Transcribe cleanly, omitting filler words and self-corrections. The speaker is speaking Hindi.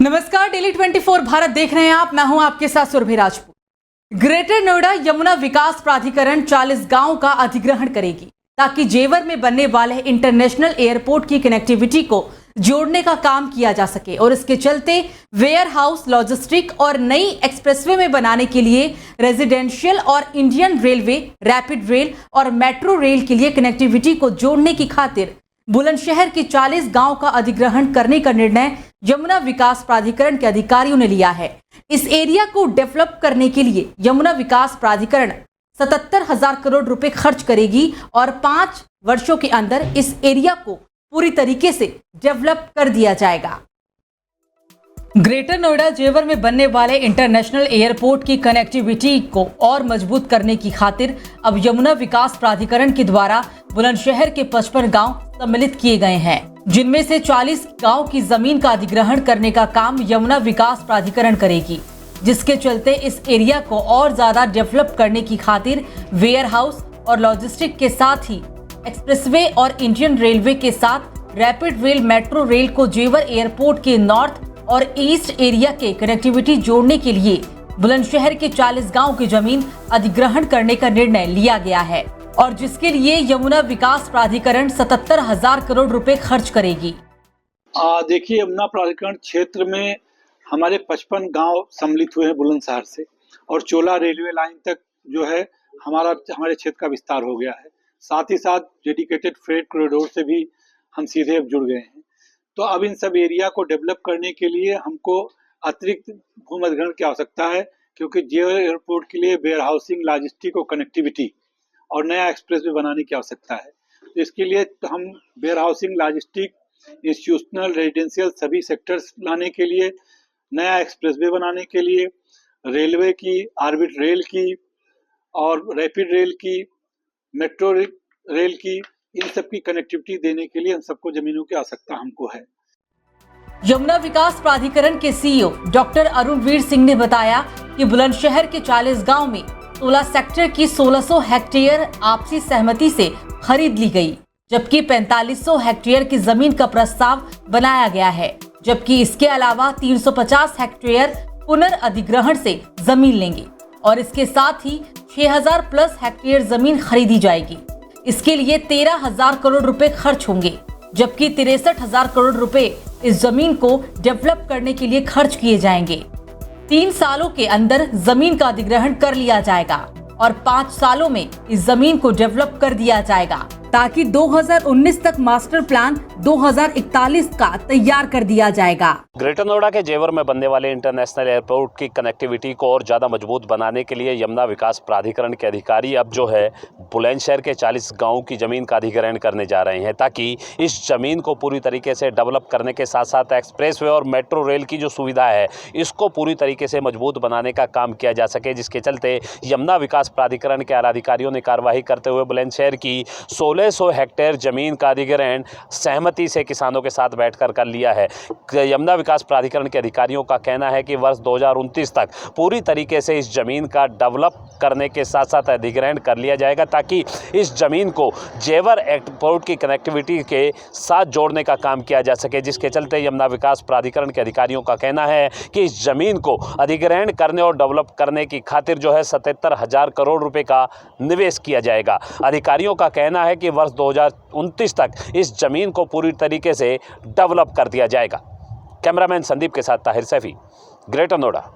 नमस्कार, डेली 24 भारत देख रहे हैं आप। मैं हूं आपके साथ सुरभि राजपूत। ग्रेटर नोएडा यमुना विकास प्राधिकरण 40 गांव का अधिग्रहण करेगी ताकि जेवर में बनने वाले इंटरनेशनल एयरपोर्ट की कनेक्टिविटी को जोड़ने का काम किया जा सके और इसके चलते वेयर हाउस, लॉजिस्टिक और नई एक्सप्रेसवे में बनाने के लिए रेजिडेंशियल और इंडियन रेलवे, रैपिड रेल और मेट्रो रेल के लिए कनेक्टिविटी को जोड़ने की खातिर बुलंदशहर के 40 गांव का अधिग्रहण करने का निर्णय यमुना विकास प्राधिकरण के अधिकारियों ने लिया है। इस एरिया को डेवलप करने के लिए यमुना विकास प्राधिकरण 77,000 करोड़ रुपए खर्च करेगी और 5 वर्षों के अंदर इस एरिया को पूरी तरीके से डेवलप कर दिया जाएगा। ग्रेटर नोएडा जेवर में बनने वाले इंटरनेशनल एयरपोर्ट की कनेक्टिविटी को और मजबूत करने की खातिर अब यमुना विकास प्राधिकरण के द्वारा बुलंदशहर के 55 गांव सम्मिलित किए गए हैं, जिनमें से 40 गांव की जमीन का अधिग्रहण करने का काम यमुना विकास प्राधिकरण करेगी, जिसके चलते इस एरिया को और ज्यादा डेवलप करने की खातिर वेयर हाउस और लॉजिस्टिक के साथ ही एक्सप्रेसवे और इंडियन रेलवे के साथ रैपिड रेल, मेट्रो रेल को जेवर एयरपोर्ट के नॉर्थ और ईस्ट एरिया के कनेक्टिविटी जोड़ने के लिए बुलंदशहर के 40 गांव की जमीन अधिग्रहण करने का निर्णय लिया गया है और जिसके लिए यमुना विकास प्राधिकरण 77,000 करोड़ रुपए खर्च करेगी। देखिए, यमुना प्राधिकरण क्षेत्र में हमारे 55 गांव सम्मिलित हुए हैं बुलंदशहर से और चोला रेलवे लाइन तक जो है हमारे क्षेत्र का विस्तार हो गया है। साथ ही साथ डेडिकेटेड फ्रेट कॉरिडोर से भी हम सीधे जुड़ गए हैं। तो अब इन सब एरिया को डेवलप करने के लिए हमको अतिरिक्त भूमि अधिग्रहण की आवश्यकता है, क्योंकि जेवर एयरपोर्ट के लिए वेयर हाउसिंग, लॉजिस्टिक और कनेक्टिविटी और नया एक्सप्रेस भी बनाने की आवश्यकता है। तो इसके लिए तो हम warehousing, logistic, institutional, residential सभी सेक्टर्स लाने के लिए, नया एक्सप्रेस वे बनाने के लिए, रेलवे की, ऑर्बिट रेल की और रैपिड रेल की, मेट्रो रेल की, इन सब की कनेक्टिविटी देने के लिए हम सबको जमीनों की आवश्यकता हमको है। यमुना विकास प्राधिकरण के सीईओ डॉक्टर अरुणवीर सिंह ने बताया कि बुलंदशहर के 40 गांव में 16 सेक्टर की 1600 हेक्टेयर आपसी सहमति से खरीद ली गई, जबकि 4500 हेक्टेयर की जमीन का प्रस्ताव बनाया गया है, जबकि इसके अलावा 350 हेक्टेयर पुनर्अधिग्रहण से जमीन लेंगे और इसके साथ ही 6000 प्लस हेक्टेयर जमीन खरीदी जाएगी। इसके लिए 13,000 करोड़ रुपए खर्च होंगे, जबकि 63,000 करोड़ रुपए इस जमीन को डेवलप करने के लिए खर्च किए जाएंगे। 3 सालों के अंदर जमीन का अधिग्रहण कर लिया जाएगा और 5 सालों में इस जमीन को डेवलप कर दिया जाएगा ताकि 2019 तक मास्टर प्लान 2041 का तैयार कर दिया जाएगा। ग्रेटर नोएडा के जेवर में बनने वाले इंटरनेशनल एयरपोर्ट की कनेक्टिविटी को और ज़्यादा मजबूत बनाने के लिए यमुना विकास प्राधिकरण के अधिकारी अब जो है बुलंदशहर के 40 गांव की ज़मीन का अधिग्रहण करने जा रहे हैं, ताकि इस ज़मीन को पूरी तरीके से डेवलप करने के साथ साथ एक्सप्रेसवे और मेट्रो रेल की जो सुविधा है इसको पूरी तरीके से मजबूत बनाने का काम किया जा सके, जिसके चलते यमुना विकास प्राधिकरण के अधिकारियों ने कार्यवाही करते हुए बुलंदशहर की 1600 हेक्टेयर जमीन का अधिग्रहण सहमति से किसानों के साथ बैठकर कर लिया है। यमुना विकास प्राधिकरण के अधिकारियों का कहना है कि वर्ष 2029 तक पूरी तरीके से इस जमीन का डेवलप करने के साथ साथ अधिग्रहण कर लिया जाएगा, ताकि इस जमीन को जेवर एयरपोर्ट की कनेक्टिविटी के साथ जोड़ने का काम किया जा सके, जिसके चलते यमुना विकास प्राधिकरण के अधिकारियों का कहना है कि इस जमीन को अधिग्रहण करने और डेवलप करने की खातिर जो है 77,000 करोड़ रुपए का निवेश किया जाएगा। अधिकारियों का कहना है कि वर्ष 2029 तक इस जमीन को पूरी तरीके से डेवलप कर दिया जाएगा। कैमरामैन संदीप के साथ ताहिर सैफी, ग्रेटर नोएडा।